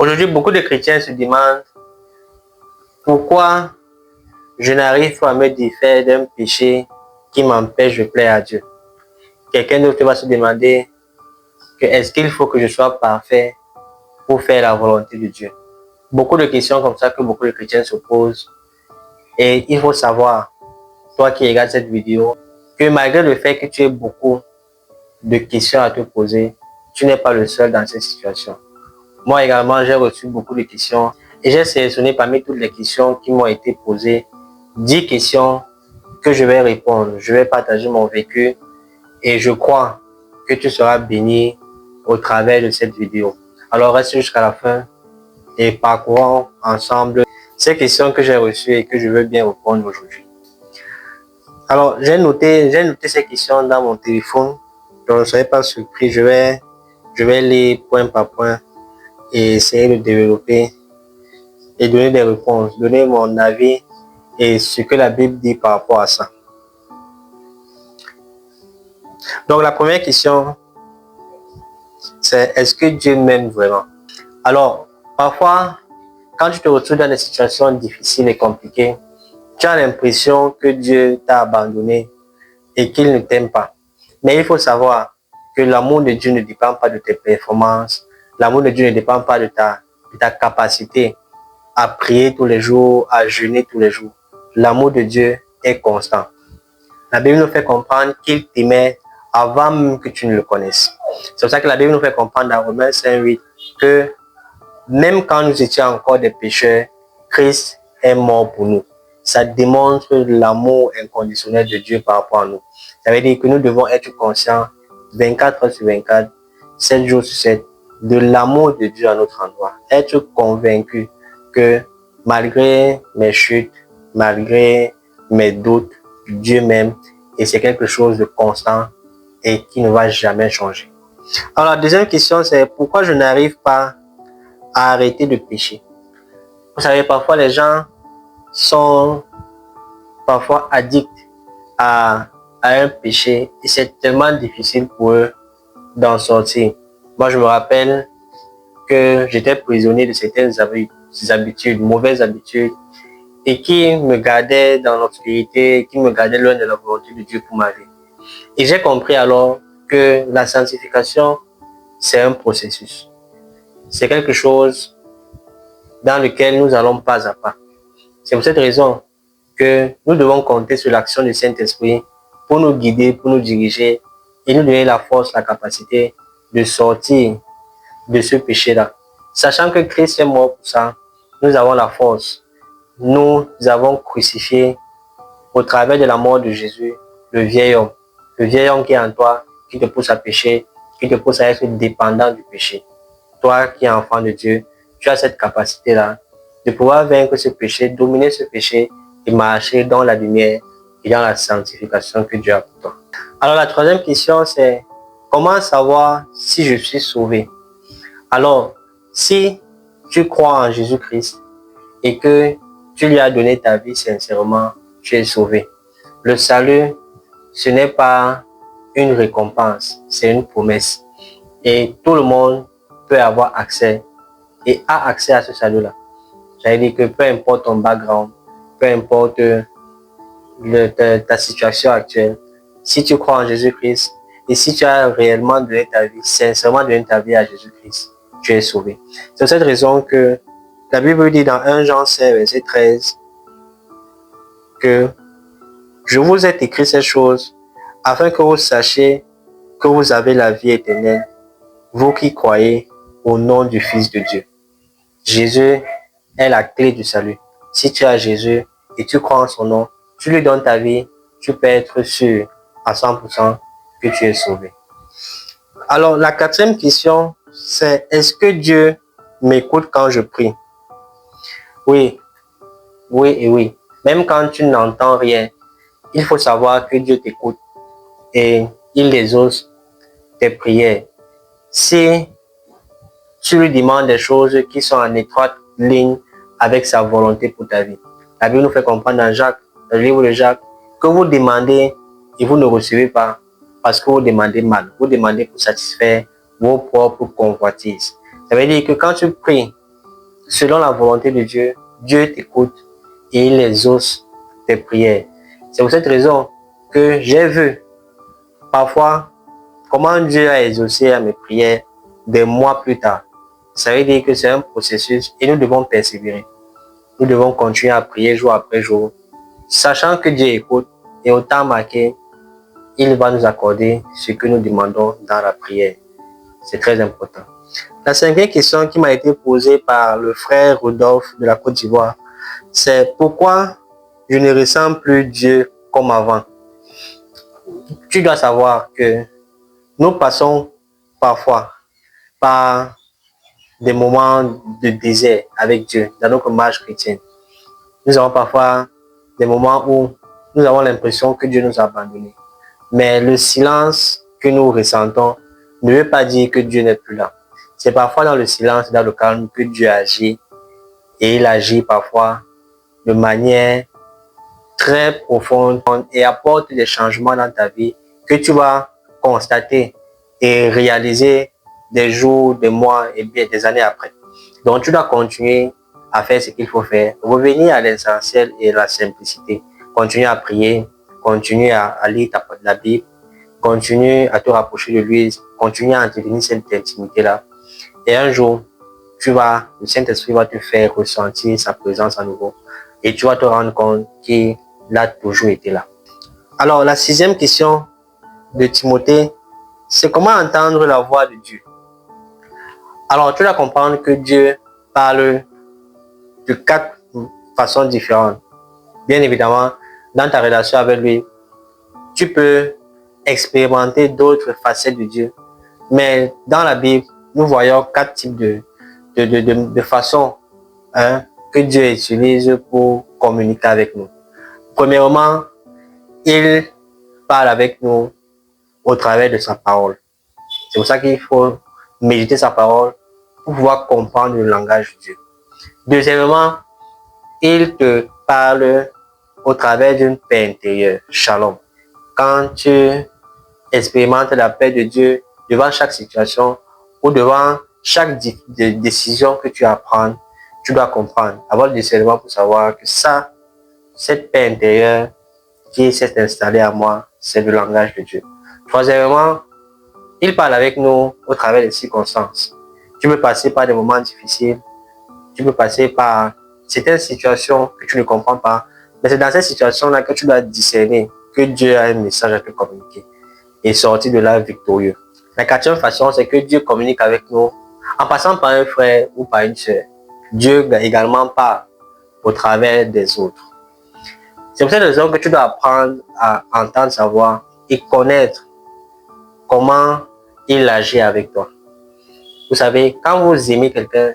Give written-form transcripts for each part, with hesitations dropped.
Aujourd'hui, beaucoup de chrétiens se demandent pourquoi je n'arrive pas à me défaire d'un péché qui m'empêche de plaire à Dieu. Quelqu'un d'autre va se demander que est-ce qu'il faut que je sois parfait pour faire la volonté de Dieu. Beaucoup de questions comme ça que beaucoup de chrétiens se posent. Et il faut savoir, toi qui regardes cette vidéo, que malgré le fait que tu aies beaucoup de questions à te poser, tu n'es pas le seul dans cette situation. Moi également, j'ai reçu beaucoup de questions et j'ai sélectionné parmi toutes les questions qui m'ont été posées 10 questions que je vais répondre. Je vais partager mon vécu et je crois que tu seras béni au travers de cette vidéo. Alors reste jusqu'à la fin et parcourons ensemble ces questions que j'ai reçues et que je veux bien répondre aujourd'hui. Alors j'ai noté ces questions dans mon téléphone, donc ne soyez pas surpris, je vais lire point par point et essayer de développer et donner des réponses, donner mon avis et ce que la Bible dit par rapport à ça. Donc la première question, c'est est-ce que Dieu m'aime vraiment? Alors, parfois, quand tu te retrouves dans des situations difficiles et compliquées, tu as l'impression que Dieu t'a abandonné et qu'il ne t'aime pas. Mais il faut savoir que l'amour de Dieu ne dépend pas de tes performances, l'amour de Dieu ne dépend pas de ta capacité à prier tous les jours, à jeûner tous les jours. L'amour de Dieu est constant. La Bible nous fait comprendre qu'il t'aimait avant même que tu ne le connaisses. C'est pour ça que la Bible nous fait comprendre dans Romains 5:8 que même quand nous étions encore des pécheurs, Christ est mort pour nous. Ça démontre l'amour inconditionnel de Dieu par rapport à nous. Ça veut dire que nous devons être conscients 24 heures sur 24, 7 jours sur 7, de l'amour de Dieu à notre endroit. Être convaincu que malgré mes chutes, malgré mes doutes, Dieu m'aime et c'est quelque chose de constant et qui ne va jamais changer. Alors la deuxième question, c'est pourquoi je n'arrive pas à arrêter de pécher. Vous savez, parfois les gens sont parfois addicts à un péché et c'est tellement difficile pour eux d'en sortir. Moi, je me rappelle que j'étais prisonnier de certaines habitudes, mauvaises habitudes, et qui me gardaient dans l'obscurité, qui me gardaient loin de la volonté de Dieu pour ma vie. Et j'ai compris alors que la sanctification, c'est un processus. C'est quelque chose dans lequel nous allons pas à pas. C'est pour cette raison que nous devons compter sur l'action du Saint-Esprit pour nous guider, pour nous diriger et nous donner la force, la capacité de sortir de ce péché-là. Sachant que Christ est mort pour ça, nous avons la force. Nous avons crucifié au travers de la mort de Jésus le vieil homme qui est en toi, qui te pousse à pécher, qui te pousse à être dépendant du péché. Toi qui es enfant de Dieu, tu as cette capacité-là de pouvoir vaincre ce péché, dominer ce péché et marcher dans la lumière et dans la sanctification que Dieu a pour toi. Alors la troisième question, c'est comment savoir si je suis sauvé? Alors, si tu crois en Jésus-Christ et que tu lui as donné ta vie sincèrement, tu es sauvé. Le salut, ce n'est pas une récompense, c'est une promesse. Et tout le monde peut avoir accès et a accès à ce salut-là. C'est-à-dire que peu importe ton background, peu importe ta situation actuelle, si tu crois en Jésus-Christ et si tu as réellement donné ta vie, sincèrement donné ta vie à Jésus-Christ, tu es sauvé. C'est pour cette raison que la Bible dit dans 1 Jean 5, verset 13 que je vous ai écrit ces choses afin que vous sachiez que vous avez la vie éternelle, vous qui croyez au nom du Fils de Dieu. Jésus est la clé du salut. Si tu as Jésus et tu crois en son nom, tu lui donnes ta vie, tu peux être sûr à 100% que tu es sauvé. Alors la quatrième question, c'est est-ce que Dieu m'écoute quand je prie? Oui, oui et oui. Même quand tu n'entends rien, il faut savoir que Dieu t'écoute et il exauce tes prières. Si tu lui demandes des choses qui sont en étroite ligne avec sa volonté pour ta vie. La Bible nous fait comprendre dans Jacques, dans le livre de Jacques, que vous demandez et vous ne recevez pas parce que vous demandez mal. Vous demandez pour satisfaire vos propres convoitises. Ça veut dire que quand tu pries selon la volonté de Dieu, Dieu t'écoute et il exauce tes prières. C'est pour cette raison que j'ai vu parfois comment Dieu a exaucé à mes prières des mois plus tard. Ça veut dire que c'est un processus et nous devons persévérer. Nous devons continuer à prier jour après jour, sachant que Dieu écoute et au temps marqué, il va nous accorder ce que nous demandons dans la prière. C'est très important. La cinquième question qui m'a été posée par le frère Rodolphe de la Côte d'Ivoire, c'est pourquoi je ne ressens plus Dieu comme avant. Tu dois savoir que nous passons parfois par des moments de désert avec Dieu dans notre marche chrétienne. Nous avons parfois des moments où nous avons l'impression que Dieu nous a abandonnés. Mais le silence que nous ressentons ne veut pas dire que Dieu n'est plus là. C'est parfois dans le silence, dans le calme que Dieu agit. Et il agit parfois de manière très profonde et apporte des changements dans ta vie que tu vas constater et réaliser des jours, des mois et bien des années après. Donc tu dois continuer à faire ce qu'il faut faire, revenir à l'essentiel et à la simplicité. Continuer à prier, continuer à lire la Bible, continuer à te rapprocher de lui, continuer à entretenir cette intimité-là. Et un jour, le Saint-Esprit va te faire ressentir sa présence à nouveau. Et tu vas te rendre compte qu'il a toujours été là. Alors, la sixième question de Timothée, c'est comment entendre la voix de Dieu. Alors, tu dois comprendre que Dieu parle de 4 façons différentes. Bien évidemment, dans ta relation avec lui, tu peux expérimenter d'autres facettes de Dieu. Mais dans la Bible, nous voyons 4 types de façons que Dieu utilise pour communiquer avec nous. Premièrement, il parle avec nous au travers de sa parole. C'est pour ça qu'il faut méditer sa parole pour pouvoir comprendre le langage de Dieu. Deuxièmement, il te parle au travers d'une paix intérieure, shalom. Quand tu expérimentes la paix de Dieu devant chaque situation ou devant chaque décision que tu as à prendre, tu dois comprendre, avoir le discernement pour savoir que cette paix intérieure qui s'est installée à moi, c'est le langage de Dieu. Troisièmement, il parle avec nous au travers des circonstances. Tu peux passer par des moments difficiles, tu peux passer par certaines situations que tu ne comprends pas, mais c'est dans ces situations-là que tu dois discerner que Dieu a un message à te communiquer et sortir de là victorieux. La quatrième façon, c'est que Dieu communique avec nous en passant par un frère ou par une sœur. Dieu également parle au travers des autres. C'est pour cette raison que tu dois apprendre à entendre sa voix et connaître comment il agit avec toi. Vous savez, quand vous aimez quelqu'un,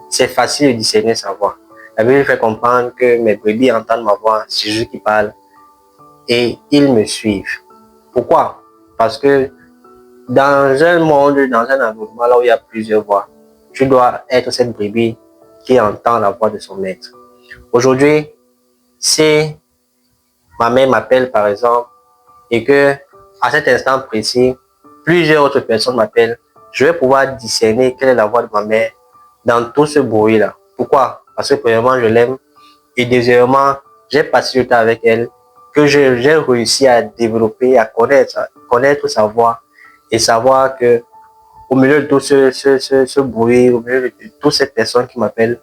c'est facile de discerner sa voix. La Bible fait comprendre que mes brebis entendent ma voix, c'est Jésus qui parle, et ils me suivent. Pourquoi? Parce que dans un monde, dans un environnement là où il y a plusieurs voix, tu dois être cette brebis qui entend la voix de son maître. Aujourd'hui, si ma mère m'appelle par exemple, et que à cet instant précis, plusieurs autres personnes m'appellent, je vais pouvoir discerner quelle est la voix de ma mère dans tout ce bruit-là. Pourquoi? Parce que premièrement, je l'aime et deuxièmement, j'ai passé du temps avec elle, que j'ai réussi à développer, à connaître sa voix et savoir que au milieu de tout ce bruit, au milieu de toutes ces personnes qui m'appellent,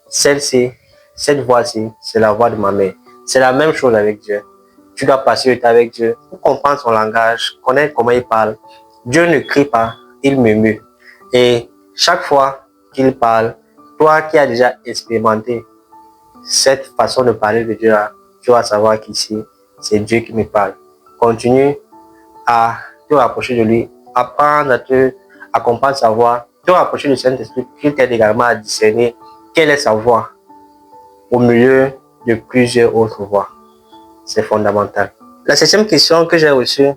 cette voix-ci, c'est la voix de ma mère. C'est la même chose avec Dieu. Tu dois passer du temps avec Dieu pour comprendre son langage, connaître comment il parle. Dieu ne crie pas, il murmure. Et chaque fois qu'il parle, toi qui as déjà expérimenté cette façon de parler de Dieu, tu vas savoir qu'ici, c'est Dieu qui me parle. Continue à te rapprocher de lui, apprendre à comprendre sa voix, te rapprocher du Saint-Esprit qui t'aide également à discerner quelle est sa voix au milieu de plusieurs autres voix. C'est fondamental. La septième question que j'ai reçue,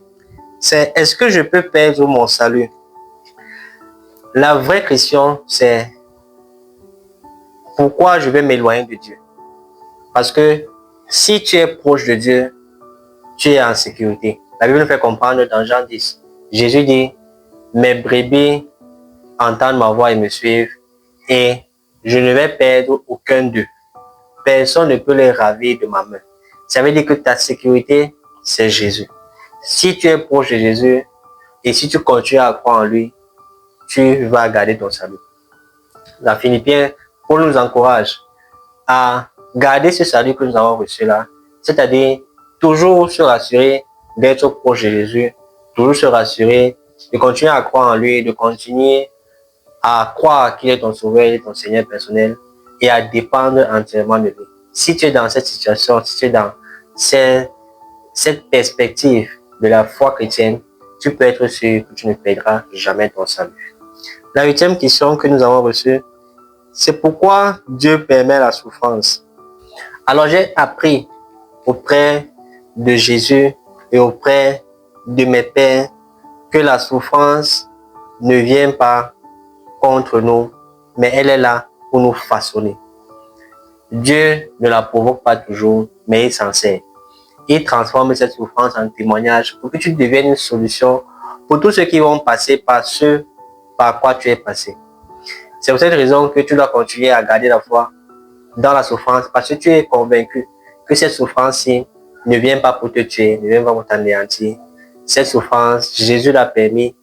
c'est est-ce que je peux perdre mon salut? La vraie question, c'est pourquoi je vais m'éloigner de Dieu? Parce que si tu es proche de Dieu, tu es en sécurité. La Bible nous fait comprendre dans Jean 10. Jésus dit, mes brebis entendent ma voix et me suivent et je ne vais perdre aucun d'eux. Personne ne peut les ravir de ma main. Ça veut dire que ta sécurité, c'est Jésus. Si tu es proche de Jésus et si tu continues à croire en lui, tu vas garder ton salut. Dans Philippiens, Paul nous encourage à garder ce salut que nous avons reçu là, c'est-à-dire toujours se rassurer d'être proche de Jésus, toujours se rassurer de continuer à croire en lui, de continuer à croire qu'il est ton sauveur, il est ton Seigneur personnel et à dépendre entièrement de lui. Si tu es dans cette situation, si tu es dans cette perspective de la foi chrétienne, tu peux être sûr que tu ne perdras jamais ton salut. La 8e question que nous avons reçue, c'est pourquoi Dieu permet la souffrance. Alors j'ai appris auprès de Jésus et auprès de mes pères que la souffrance ne vient pas contre nous, mais elle est là pour nous façonner. Dieu ne la provoque pas toujours, mais il s'en sert. Il transforme cette souffrance en témoignage pour que tu deviennes une solution pour tous ceux qui vont passer par ce par quoi tu es passé. C'est pour cette raison que tu dois continuer à garder la foi dans la souffrance parce que tu es convaincu que cette souffrance-ci ne vient pas pour te tuer, ne vient pas pour t'anéantir. Cette souffrance, Jésus l'a permis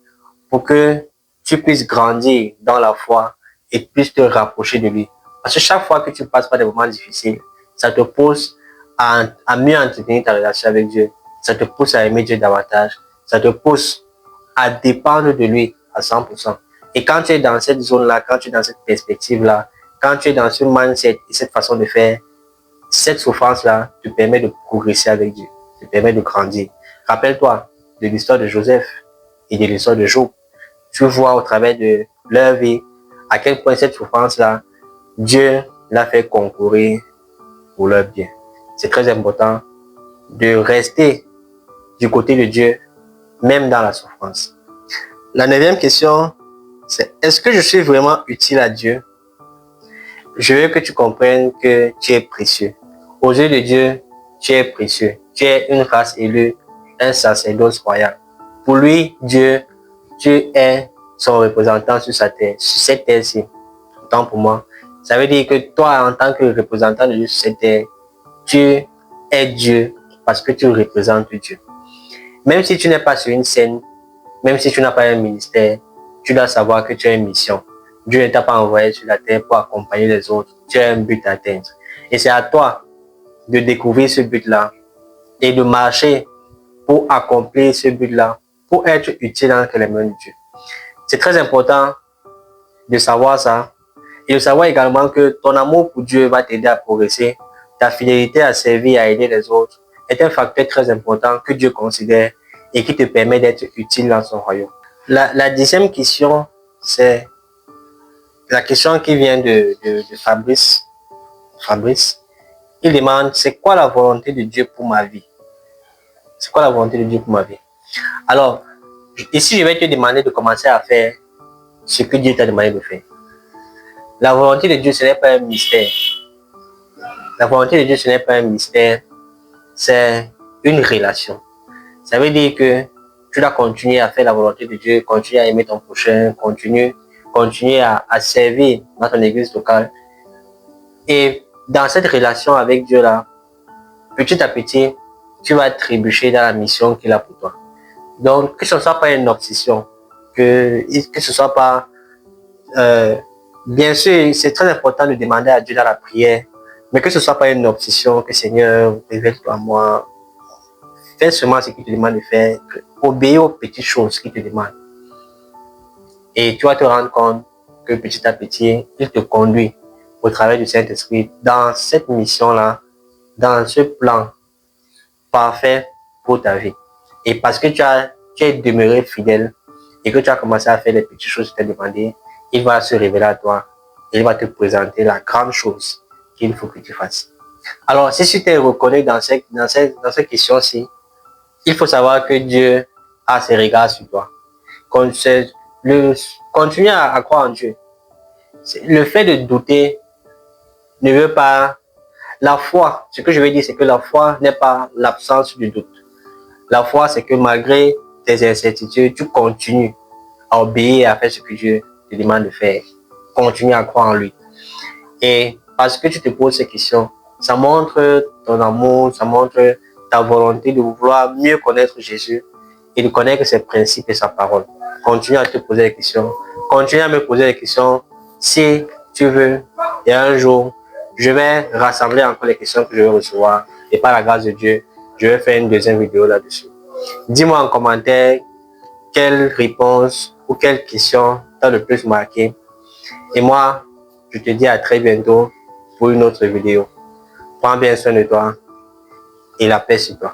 pour que tu puisses grandir dans la foi et puisses te rapprocher de lui. Parce que chaque fois que tu passes par des moments difficiles, ça te pousse à mieux entretenir ta relation avec Dieu. Ça te pousse à aimer Dieu davantage. Ça te pousse à dépendre de lui à 100%. Et quand tu es dans cette zone-là, quand tu es dans cette perspective-là, quand tu es dans ce mindset et cette façon de faire, cette souffrance-là te permet de progresser avec Dieu, te permet de grandir. Rappelle-toi de l'histoire de Joseph et de l'histoire de Job. Tu vois au travers de leur vie à quel point cette souffrance-là, Dieu l'a fait concourir pour leur bien. C'est très important de rester du côté de Dieu, même dans la souffrance. La 9e question, c'est est-ce que je suis vraiment utile à Dieu? Je veux que tu comprennes que tu es précieux. Aux yeux de Dieu, tu es précieux. Tu es une race élue, un sacerdoce royal. Pour lui, Dieu, tu es son représentant sur sa terre, sur cette terre-ci. Autant pour moi. Ça veut dire que toi, en tant que représentant de Dieu sur cette terre, tu es Dieu parce que tu représentes Dieu. Même si tu n'es pas sur une scène, même si tu n'as pas un ministère, tu dois savoir que tu as une mission. Dieu ne t'a pas envoyé sur la terre pour accompagner les autres. Tu as un but à atteindre. Et c'est à toi de découvrir ce but-là et de marcher pour accomplir ce but-là, pour être utile entre les mains de Dieu. C'est très important de savoir ça et de savoir également que ton amour pour Dieu va t'aider à progresser. Ta fidélité à servir, à aider les autres est un facteur très important que Dieu considère et qui te permet d'être utile dans son royaume. La 10e question, c'est la question qui vient de Fabrice. Fabrice, il demande, c'est quoi la volonté de Dieu pour ma vie? C'est quoi la volonté de Dieu pour ma vie? Alors, ici, je vais te demander de commencer à faire ce que Dieu t'a demandé de faire. La volonté de Dieu, ce n'est pas un mystère. La volonté de Dieu, ce n'est pas un mystère, c'est une relation. Ça veut dire que tu dois continuer à faire la volonté de Dieu, continuer à aimer ton prochain, continuer à servir dans ton église locale. Et dans cette relation avec Dieu là, petit à petit, tu vas trébucher dans la mission qu'il a pour toi. Donc, que ce ne soit pas une obsession, que ce soit pas... bien sûr, c'est très important de demander à Dieu dans la prière, mais que ce ne soit pas une obsession, que Seigneur, révèle-toi à moi. Fais seulement ce qu'il te demande de faire, obéis aux petites choses qu'il te demande. Et tu vas te rendre compte que petit à petit, il te conduit au travers du Saint-Esprit dans cette mission-là, dans ce plan parfait pour ta vie. Et parce que tu es demeuré fidèle et que tu as commencé à faire les petites choses qu'il t'a demandé, il va se révéler à toi et il va te présenter la grande chose qu'il faut que tu fasses. Alors, si tu t'es reconnu dans cette question-ci, il faut savoir que Dieu a ses regards sur toi. Continue à croire en Dieu. Le fait de douter ne veut pas... La foi, ce que je veux dire, c'est que la foi n'est pas l'absence du doute. La foi, c'est que malgré tes incertitudes, tu continues à obéir et à faire ce que Dieu te demande de faire. Continue à croire en lui. Et parce que tu te poses ces questions, ça montre ton amour, ça montre ta volonté de vouloir mieux connaître Jésus et de connaître ses principes et sa parole. Continue à te poser des questions. Continue à me poser des questions. Si tu veux, et un jour, je vais rassembler encore les questions que je vais recevoir. Et par la grâce de Dieu, je vais faire une deuxième vidéo là-dessus. Dis-moi en commentaire quelle réponse ou quelle question t'a le plus marqué. Et moi, je te dis à très bientôt pour une autre vidéo. Prends bien soin de toi et la paix sur toi.